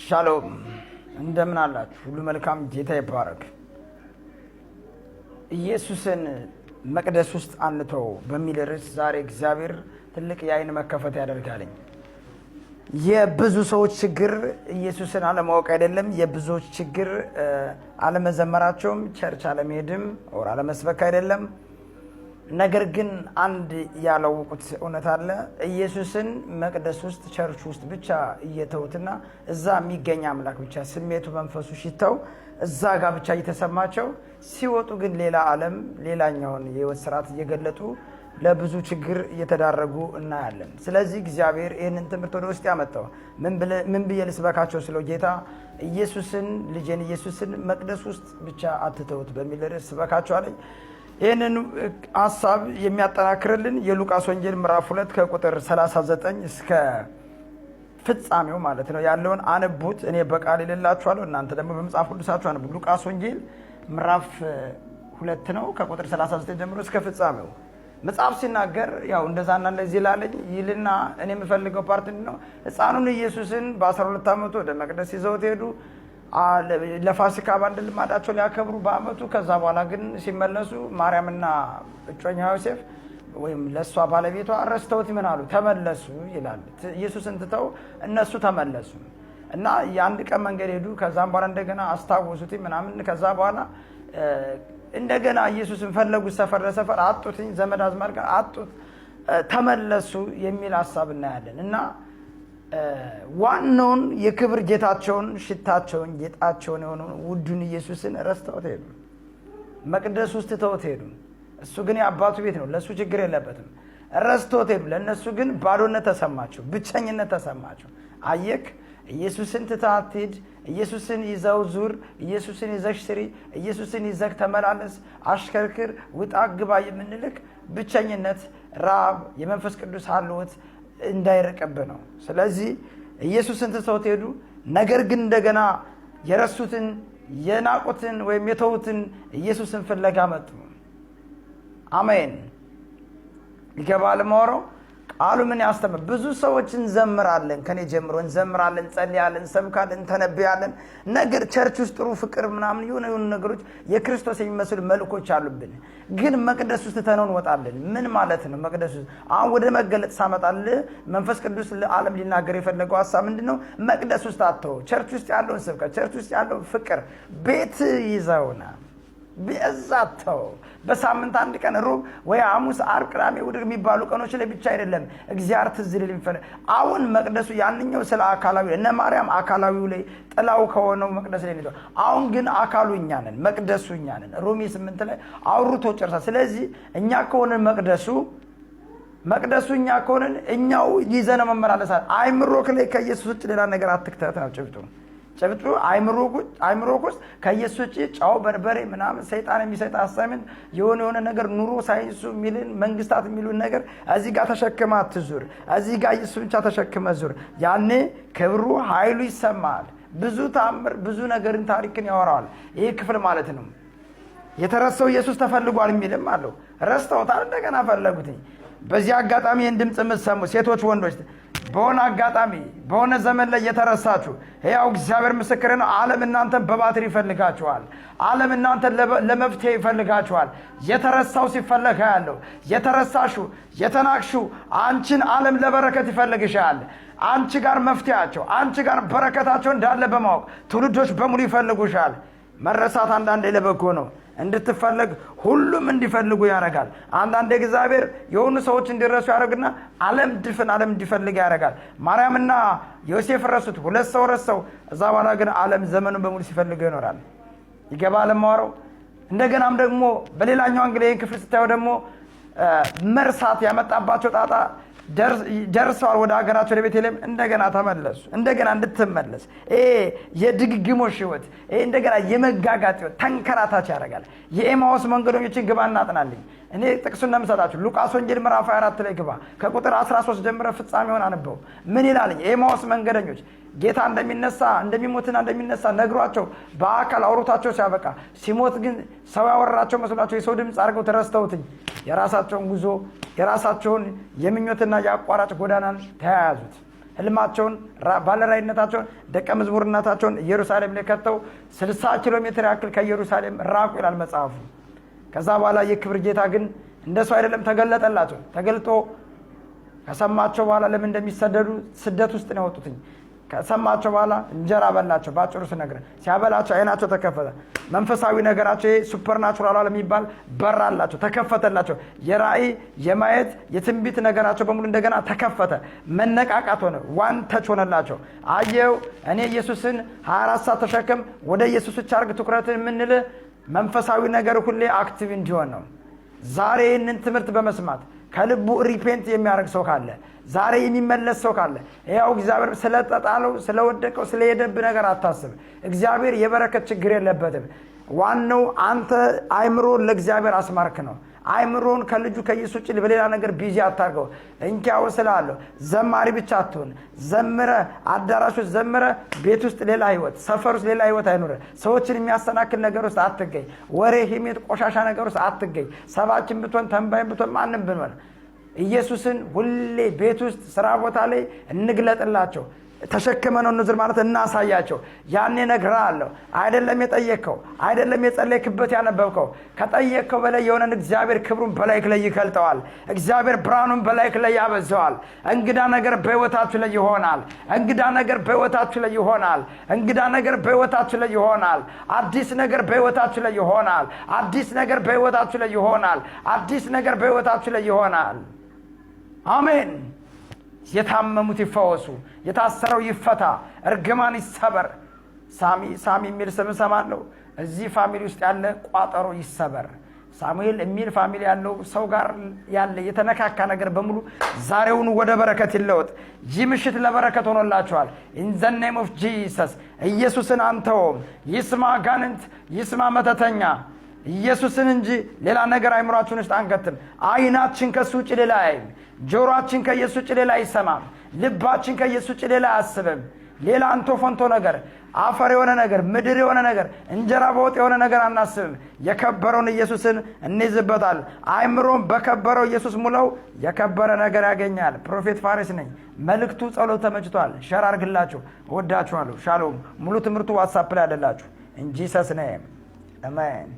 ሻሎም እንደምን አላችሁ? ሁሉ መልካም፣ ጌታ ይባረክ። ኢየሱስን መቅደስ ውስጥ አንተው በሚል ርዕስ ዛሬ እግዚአብሔር ትልቅ የዓይን መከፈት ያደርጋልኝ። የብዙ ሰዎች ችግር ኢየሱስን አለማወቅ አይደለም። የብዙዎች ችግር አለመዘመራቸውም ቸርች አለመሄድም ወር አለመስበክ አይደለም። ነገር ግን አንድ ያላወቁት እውነት አለ። ኢየሱስን መቅደስ ውስጥ ቸርች ውስጥ ብቻ እየተውትና እዛ የሚገኝ አምላክ ብቻ ስሜቱ መንፈሱ ሽታው እዛ ጋር ብቻ እየተሰማቸው ሲወጡ ግን ሌላ ዓለም ሌላኛውን የህይወት ስርዓት እየገለጡ ለብዙ ችግር እየተዳረጉ እናያለን። ስለዚህ እግዚአብሔር ይህንን ትምህርት ወደ ውስጥ ያመጣው ምን ብዬ ልስበካቸው ስለው ጌታ ኢየሱስን ልጄን ኢየሱስን መቅደስ ውስጥ ብቻ አትተውት በሚል ርዕስ ስበካቸው አለኝ። ይህንን ሀሳብ የሚያጠናክርልን የሉቃስ ወንጌል ምዕራፍ 2 ከቁጥር 39 እስከ ፍጻሜው ማለት ነው ያለውን አንቡት። እኔ በቃል ይልላችኋለሁ፣ እናንተ ደግሞ በመጽሐፍ ቅዱሳችሁ አንቡ። ሉቃስ ወንጌል ምዕራፍ 2 ነው ከቁጥር 39 ጀምሮ እስከ ፍጻሜው። መጽሐፍ ሲናገር ያው እንደዛና እንደዚህ ላለኝ ይልና እኔ የምፈልገው ፓርት ነው። ሕፃኑን ኢየሱስን በ12 ዓመቱ ወደ መቅደስ ይዘውት ሄዱ። ለፋሲካ ባንድ ልማዳቸው ሊያከብሩ በአመቱ። ከዛ በኋላ ግን ሲመለሱ ማርያምና እጮኛ ዮሴፍ ወይም ለሷ ባለቤቷ ረስተውት ምን አሉ? ተመለሱ ይላል። ኢየሱስን ትተው እነሱ ተመለሱ እና የአንድ ቀን መንገድ ሄዱ። ከዛም በኋላ እንደገና አስታወሱት ምናምን። ከዛ በኋላ እንደገና ኢየሱስን ፈለጉት፣ ሰፈር ለሰፈር አጡት፣ ዘመድ አዝማድ ጋር አጡት፣ ተመለሱ የሚል ሐሳብ እናያለን። እና ዋናውን የክብር ጌታቸውን ሽታቸውን ጌጣቸውን የሆነውን ውዱን ኢየሱስን ረስተውት ሄዱ። መቅደስ ውስጥ ተውት ሄዱ። እሱ ግን የአባቱ ቤት ነው፣ ለሱ ችግር የለበትም። ረስተውት ሄዱ። ለነሱ ግን ባዶነት ተሰማቸው፣ ብቸኝነት ተሰማቸው። አየክ፣ ኢየሱስን ትተህ አትሂድ፣ ኢየሱስን ይዘው ዙር፣ ኢየሱስን ይዘሽ ስሪ፣ ኢየሱስን ይዘህ ተመላለስ፣ አሽከርክር፣ ውጣ ግባ የምንልክ ብቸኝነት፣ ራብ፣ የመንፈስ ቅዱስ ሀልወት እንዳይረቀብ ነው። ስለዚህ ኢየሱስን ትተውት ሄዱ። ነገር ግን እንደገና የረሱትን የናቁትን ወይም የተውትን ኢየሱስን ፍለጋ መጡ። አሜን። ይገባል ማወራው ቃሉ ምን ያስተምር? ብዙ ሰዎች እንዘምራለን፣ ከኔ ጀምሮ እንዘምራለን፣ ጸልያለን፣ እንሰብካለን፣ እንተነብያለን። ነገር ቸርች ውስጥ ጥሩ ፍቅር ምናምን የሆነ ነገሮች የክርስቶስ የሚመስሉ መልኮች አሉብን። ግን መቅደስ ውስጥ ተነው እንወጣለን። ምን ማለት ነው? መቅደስ ውስጥ አሁን ወደ መገለጥ ሳመጣል መንፈስ ቅዱስ ለዓለም ሊናገር የፈለገው ሐሳብ ምንድነው? መቅደስ ውስጥ አተው ቸርች ውስጥ ያለውን ስብከት፣ ቸርች ውስጥ ያለውን ፍቅር ቤት ይዘውና በዛተው በሳምንት አንድ ቀን ሩብ ወይ ሐሙስ፣ ዓርብ፣ ቅዳሜ፣ እሑድ የሚባሉ ቀኖች ላይ ብቻ አይደለም እግዚአብሔር ትዝ ሊል የሚፈልግ። አሁን መቅደሱ ያንኛው ስለ አካላዊ እነ ማርያም አካላዊው ላይ ጥላው ከሆነው መቅደስ ላይ ነው። አሁን ግን አካሉ እኛ ነን፣ መቅደሱ እኛ ነን። ሮሜ 8 ላይ አውርቶ ጨርሳ። ስለዚህ እኛ ከሆነን መቅደሱ እኛ ከሆነን እኛው ይዘነ መመላለሳል። አይምሮክ ላይ ከኢየሱስ ውጭ ሌላ ነገር አትክተት ነው ጭብጡ። አይምሮክ ውስጥ ከኢየሱስ ውጭ ጫው በርበሬ ምናምን ሰይጣን የሚሰጥ አሳይመንት የሆነ ነገር ኑሮ ሳይንሱ የሚልን መንግስታት የሚሉን ነገር እዚህ ጋር ተሸክመ አትዙር። እዚህ ጋር ኢየሱስ ብቻ ተሸክመ ዙር። ያኔ ክብሩ ኃይሉ ይሰማል። ብዙ ታምር ብዙ ነገርን ታሪክን ያወራዋል ይሄ ክፍል ማለት ነው። የተረሳው ኢየሱስ ተፈልጓል የሚልም አለው። ረስተውታል፣ እንደገና ፈለጉት። በዚህ አጋጣሚ ይህን ድምፅ የምትሰሙ ሴቶች፣ ወንዶች በሆነ አጋጣሚ በሆነ ዘመን ላይ የተረሳችሁ ሕያው እግዚአብሔር ምስክር ነው። ዓለም እናንተን በባትሪ ይፈልጋችኋል። ዓለም እናንተን ለመፍትሄ ይፈልጋችኋል። የተረሳው ሲፈለግ ያለው የተረሳሹ የተናቅሹ አንቺን ዓለም ለበረከት ይፈልግሻል። አንቺ ጋር መፍትሄያቸው አንቺ ጋር በረከታቸው እንዳለ በማወቅ ትውልዶች በሙሉ ይፈልጉሻል። መረሳት አንዳንዴ ለበጎ ነው። እንድትፈልግ ሁሉም እንዲፈልጉ ያደርጋል። አንዳንድ እግዚአብሔር የሆኑ ሰዎች እንዲረሱ ያደርግና ዓለም እንዲፈልግ ያደርጋል። ማርያምና ዮሴፍ ረሱት፣ ሁለት ሰው ረሰው። እዛ በኋላ ግን ዓለም ዘመኑን በሙሉ ሲፈልገው ይኖራል። ይገባል ማወራው። እንደገናም ደግሞ በሌላኛው እንግዲህ ክፍል ስታየው ደግሞ መርሳት ያመጣባቸው ጣጣ ደርሰዋል። ወደ ሀገራቸው ወደ ቤተልሔም እንደገና ተመለሱ። እንደገና እንድትመለስ የድግግሞሽ ህይወት እንደገና የመጋጋጥ ህይወት ተንከራታች ያደርጋል። የኤማውስ መንገደኞችን ግባ እናጥናልኝ። እኔ ጥቅሱን ለምሳላችሁ ሉቃስ ወንጌል ምዕራፍ 24 ላይ ግባ ከቁጥር 13 ጀምረ ፍጻሜውን አንበው። ምን ይላልኝ? የኤማውስ መንገደኞች ጌታ እንደሚሞትና እንደሚነሳ ነግሯቸው በአካል አውሮታቸው ሲያበቃ ሲሞት ግን ሰው ያወራቸው መስሏቸው የሰው ድምፅ አድርገው ተረስተውትኝ የራሳቸውን ጉዞ የራሳቸውን የምኞትና የአቋራጭ ጎዳናን ተያያዙት። ህልማቸውን ባለራዕይነታቸውን ደቀ መዝሙርነታቸውን ኢየሩሳሌም ላይ ከተው 60 ኪሎ ሜትር ያክል ከኢየሩሳሌም ራቁ ይላል መጽሐፉ። ከዛ በኋላ የክብር ጌታ ግን እንደሱ አይደለም ተገለጠላቸው። ተገልጦ ከሰማቸው በኋላ ለምን እንደሚሰደዱ ስደት ውስጥ ነው የወጡት። ከሰማቸው በኋላ እንጀራ በላቸው። ባጭሩ ስነግርህ ሲያበላቸው አይናቸው ተከፈተ። መንፈሳዊ ነገራቸው ሱፐርናቹራል ዓለም የሚባል በራላቸው፣ ተከፈተላቸው። የራእይ የማየት የትንቢት ነገራቸው በሙሉ እንደገና ተከፈተ። መነቃቃት ሆነ፣ ዋን ተች ሆነላቸው። አየው እኔ ኢየሱስን 24 ሰዓት ተሸከም፣ ወደ ኢየሱስ ብቻ አድርግ ትኩረትን የምንልህ መንፈሳዊ ነገር ሁሌ አክቲቭ እንዲሆን ነው። ዛሬ ይህንን ትምህርት በመስማት ከልቡ ሪፔንት የሚያደርግ ሰው ካለ፣ ዛሬ የሚመለስ ሰው ካለ፣ ያው እግዚአብሔር ስለተጣለው ስለወደቀው ስለሄደብ ነገር አታስብ። እግዚአብሔር የበረከት ችግር የለበትም። ዋናው አንተ አይምሮን ለእግዚአብሔር አስማርክ ነው። አይምሮን ከልጁ ከኢየሱስ ውጭ በሌላ ነገር ቢዚ አታርገው። እንኪያው ስላለው ዘማሪ ብቻ አትሁን። ዘምረ አዳራሽ ውስጥ ዘምረ ቤት ውስጥ ሌላ ህይወት፣ ሰፈር ውስጥ ሌላ ህይወት አይኖር። ሰዎችን የሚያሰናክል ነገር ውስጥ አትገኝ። ወሬ፣ ሂሜት፣ ቆሻሻ ነገር ውስጥ አትገኝ። ሰባችን ብትሆን ተንባይም ብትሆን ማንም ብንሆን ኢየሱስን ሁሌ ቤት ውስጥ ስራ ቦታ ላይ እንግለጥላቸው። ተሸክመነው እንዝር ማለት እናሳያቸው። ያኔ እነግርሃለሁ አይደለም የጠየቅከው አይደለም የጸለይክበት ያነበብከው ከጠየቅከው በላይ የሆነን እግዚአብሔር ክብሩን በላይክ ላይ ይገልጠዋል። እግዚአብሔር ብርሃኑን በላይክ ላይ ያበዛዋል። እንግዳ ነገር በህይወታችሁ ላይ ይሆናል። እንግዳ ነገር በህይወታችሁ ላይ ይሆናል። እንግዳ ነገር በህይወታችሁ ላይ ይሆናል። አዲስ ነገር በህይወታችሁ ላይ ይሆናል። አዲስ ነገር በህይወታችሁ ላይ ይሆናል። አዲስ ነገር በህይወታችሁ ላይ ይሆናል። አሜን። የታመሙት ይፈወሱ፣ የታሰረው ይፈታ፣ እርግማን ይሰበር። ሳሚ የሚል ስም ሰማለሁ። እዚህ ፋሚሊ ውስጥ ያለ ቋጠሮ ይሰበር። ሳሙኤል የሚል ፋሚሊ ያለው ሰው ጋር ያለ የተነካካ ነገር በሙሉ ዛሬውን ወደ በረከት ይለወጥ። ይህ ምሽት ለበረከት ሆኖላችኋል። ኢን ዘ ኔም ኦፍ ጂሰስ። ኢየሱስን አንተውም። ይስማ ጋንንት፣ ይስማ መተተኛ፣ ኢየሱስን እንጂ ሌላ ነገር አይምሯችን ውስጥ አንከትም። አይናችን ከሱ ውጭ ሌላ አይም፣ ጆሮአችን ከኢየሱስ ውጭ ሌላ አይሰማም፣ ልባችን ከኢየሱስ ውጭ ሌላ አያስብም። ሌላ አንቶ ፈንቶ ነገር፣ አፈር የሆነ ነገር፣ ምድር የሆነ ነገር፣ እንጀራ በወጥ የሆነ ነገር አናስብም። የከበረውን ኢየሱስን እንይዝበታል። አይምሮን በከበረው ኢየሱስ ሙለው የከበረ ነገር ያገኛል። ፕሮፌት ፋሪስ ነኝ። መልእክቱ ጸሎት ተመችቷል። ሸር አድርግላችሁ። እወዳችኋለሁ። ሻሎም። ሙሉ ትምህርቱ ዋትስአፕ ላይ አለላችሁ። ኢን ጂሰስ ኔም አሜን።